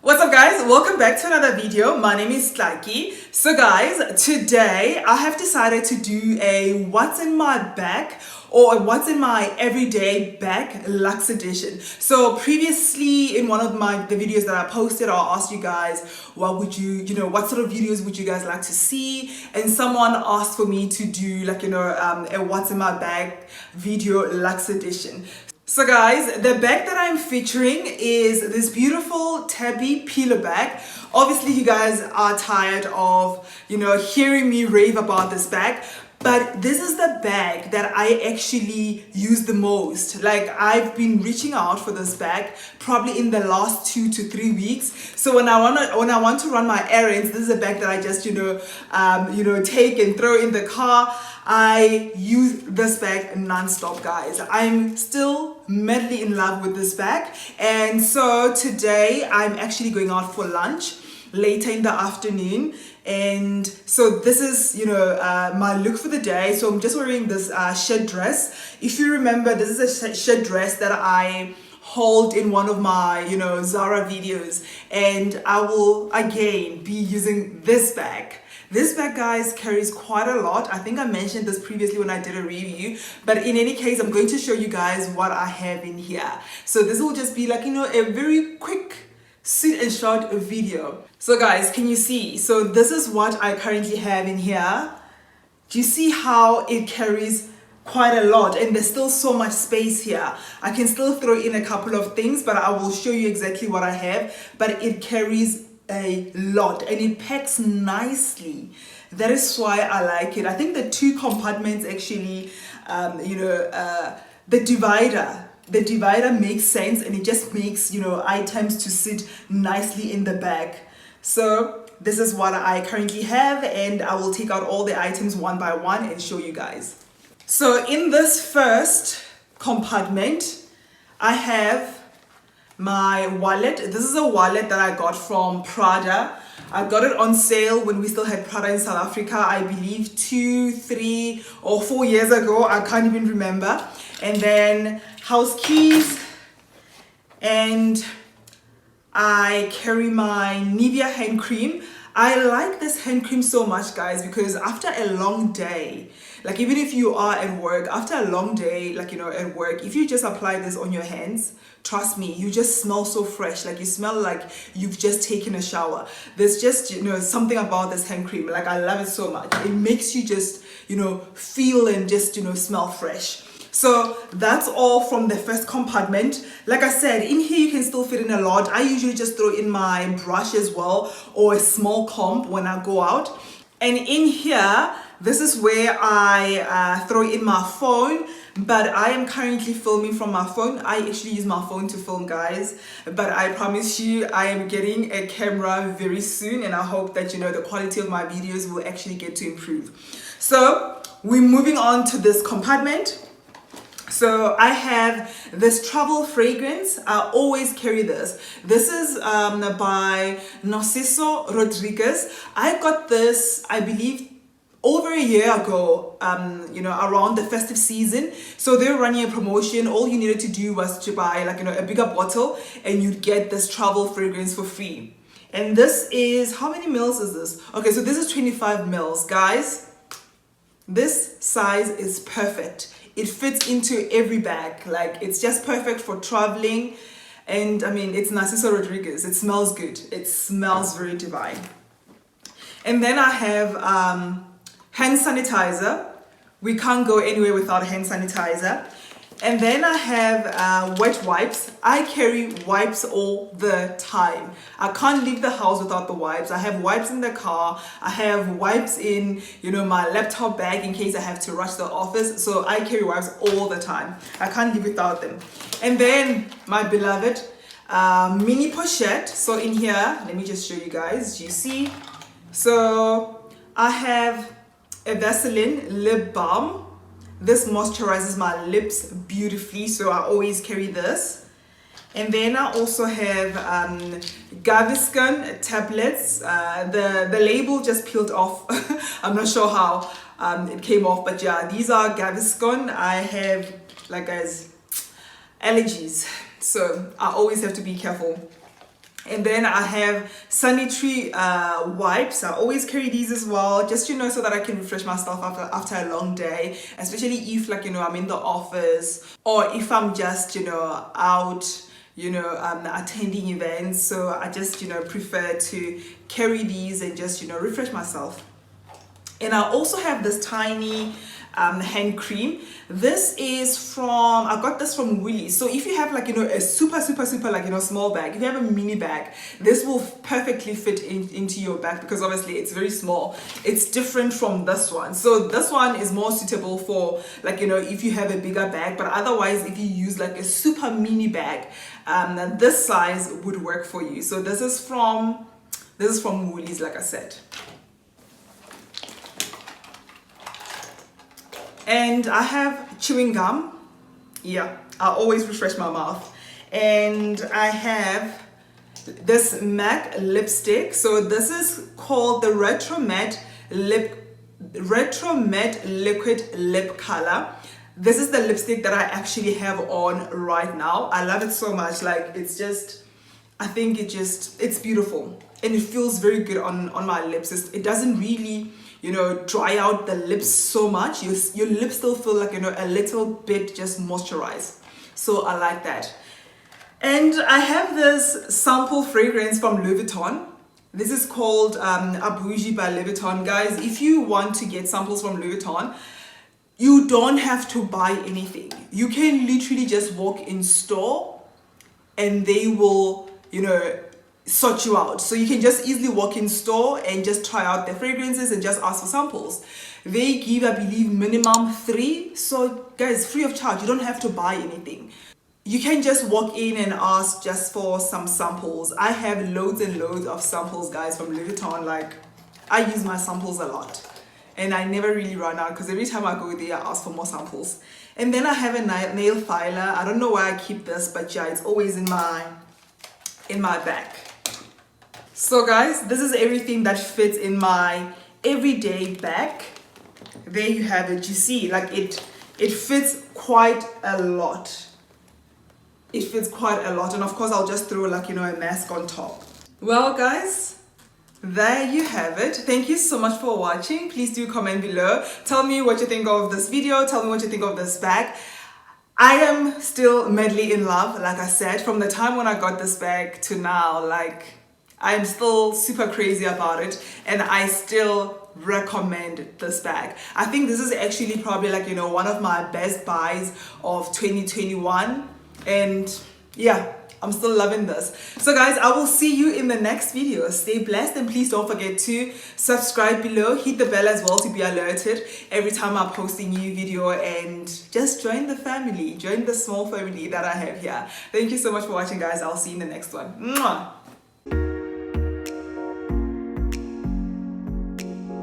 What's up guys, welcome back to another video. My name is Tlaki. So guys, today I have decided to do a what's in my bag or a what's in my everyday bag luxe edition. So previously in one of the videos that I posted, I asked you guys what would what sort of videos would you guys like to see, and someone asked for me to do a what's in my bag video luxe edition. So guys, the bag that I'm featuring is this beautiful Tabby peeler bag. Obviously you guys are tired of, hearing me rave about this bag, but this is the bag that I actually use the most. Like, I've been reaching out for this bag probably in the last 2 to 3 weeks. So when I want to run my errands, this is a bag that I just take and throw in the car. I use this bag non-stop, guys. I'm still madly in love with this bag, and so today I'm actually going out for lunch later in the afternoon, and so this is my look for the day. So I'm just wearing this shirt dress. If you remember, this is a shirt dress that I hauled in one of my Zara videos, and I will again be using this bag. This bag, guys, carries quite a lot. I think I mentioned this previously when I did a review, but in any case, I'm going to show you guys what I have in here. So this will just be like, a very quick, sweet and short video. So guys, can you see? So this is what I currently have in here. Do you see how it carries quite a lot, and there's still so much space here? I can still throw in a couple of things, but I will show you exactly what I have. But it carries a lot and it packs nicely. That is why I like it. I think the two compartments actually, the divider makes sense, and it just makes items to sit nicely in the bag. So this is what I currently have, and I will take out all the items one by one and show you guys. So in this first compartment, I have my wallet. This is a wallet that I got from Prada. I got it on sale when we still had Prada in South Africa, I believe 2, 3 or 4 years ago. I can't even remember. And then house keys, and I carry my Nivea hand cream. I like this hand cream so much, guys, because after a long day, like even if you are at work, after a long day, at work, if you just apply this on your hands, trust me, you just smell so fresh. Like, you smell like you've just taken a shower. There's just, something about this hand cream. Like, I love it so much. It makes you just, feel and just, smell fresh. So that's all from the first compartment. Like I said, in here you can still fit in a lot. I usually just throw in my brush as well, or a small comb when I go out. And in here, this is where I throw in my phone, but I am currently filming from my phone. I actually use my phone to film, guys, but I promise you I am getting a camera very soon, and I hope that the quality of my videos will actually get to improve. So we're moving on to this compartment. So I have this travel fragrance. I always carry this. This is by Narciso Rodriguez. I got this, I believe, over a year ago, around the festive season. So they were running a promotion. All you needed to do was to buy a bigger bottle, and you'd get this travel fragrance for free. And this is, how many mils is this? Okay, so this is 25 mils, guys. This size is perfect. It fits into every bag. Like, it's just perfect for traveling. And I mean, it's Narciso Rodriguez. It smells good. It smells very divine. And then I have hand sanitizer. We can't go anywhere without hand sanitizer. And then I have wet wipes. I carry wipes all the time. I can't leave the house without the wipes. I have wipes in the car. I have wipes in, my laptop bag in case I have to rush to the office. So I carry wipes all the time. I can't live without them. And then my beloved mini pochette. So in here, let me just show you guys. Do you see? So I have a Vaseline lip balm. This moisturizes my lips beautifully, so I always carry this. And then I also have Gaviscon tablets. The label just peeled off. I'm not sure how it came off, but yeah, these are Gaviscon. I have, like, guys, allergies, so I always have to be careful. And then I have sanitary wipes. I always carry these as well, just so that I can refresh myself after a long day, especially if I'm in the office, or if I'm just out attending events. So I just prefer to carry these and just refresh myself. And I also have this tiny hand cream. This is I got this from Woolies. So if you have a super small bag, if you have a mini bag, this will perfectly fit into your bag, because obviously it's very small. It's different from this one. So this one is more suitable for if you have a bigger bag, but otherwise if you use a super mini bag, this size would work for you. So this is from Woolies, like I said. And I have chewing gum. Yeah, I always refresh my mouth. And I have this MAC lipstick. So this is called the Retro Matte Liquid Lip Color. This is the lipstick that I actually have on right now. I love it so much. I think it's beautiful. And it feels very good on my lips. It doesn't really dry out the lips so much. Your lips still feel a little bit just moisturized. So I like that. And I have this sample fragrance from Louis Vuitton. This is called Abougie by Louis Vuitton. Guys, if you want to get samples from Louis Vuitton, you don't have to buy anything. You can literally just walk in store and they will, sort you out. So you can just easily walk in store and just try out their fragrances and just ask for samples. They give, I believe, minimum 3. So guys, free of charge. You don't have to buy anything. You can just walk in and ask just for some samples. I have loads and loads of samples, guys, from Louis Vuitton. I use my samples a lot. And I never really run out, because every time I go there, I ask for more samples. And then I have a nail filer. I don't know why I keep this, but yeah, it's always in my bag. So guys, this is everything that fits in my everyday bag. There you have it. You see, it fits quite a lot. It fits quite a lot. And of course, I'll just throw a mask on top. Well guys, there you have it. Thank you so much for watching. Please do comment below. Tell me what you think of this video. Tell me what you think of this bag. I am still madly in love, like I said. From the time when I got this bag to now, I'm still super crazy about it, and I still recommend this bag. I think this is actually probably one of my best buys of 2021, and yeah, I'm still loving this. So guys, I will see you in the next video. Stay blessed, and please don't forget to subscribe below, hit the bell as well to be alerted every time I post a new video, and just join the family, join the small family that I have here. Thank you so much for watching, guys. I'll see you in the next one. Mwah!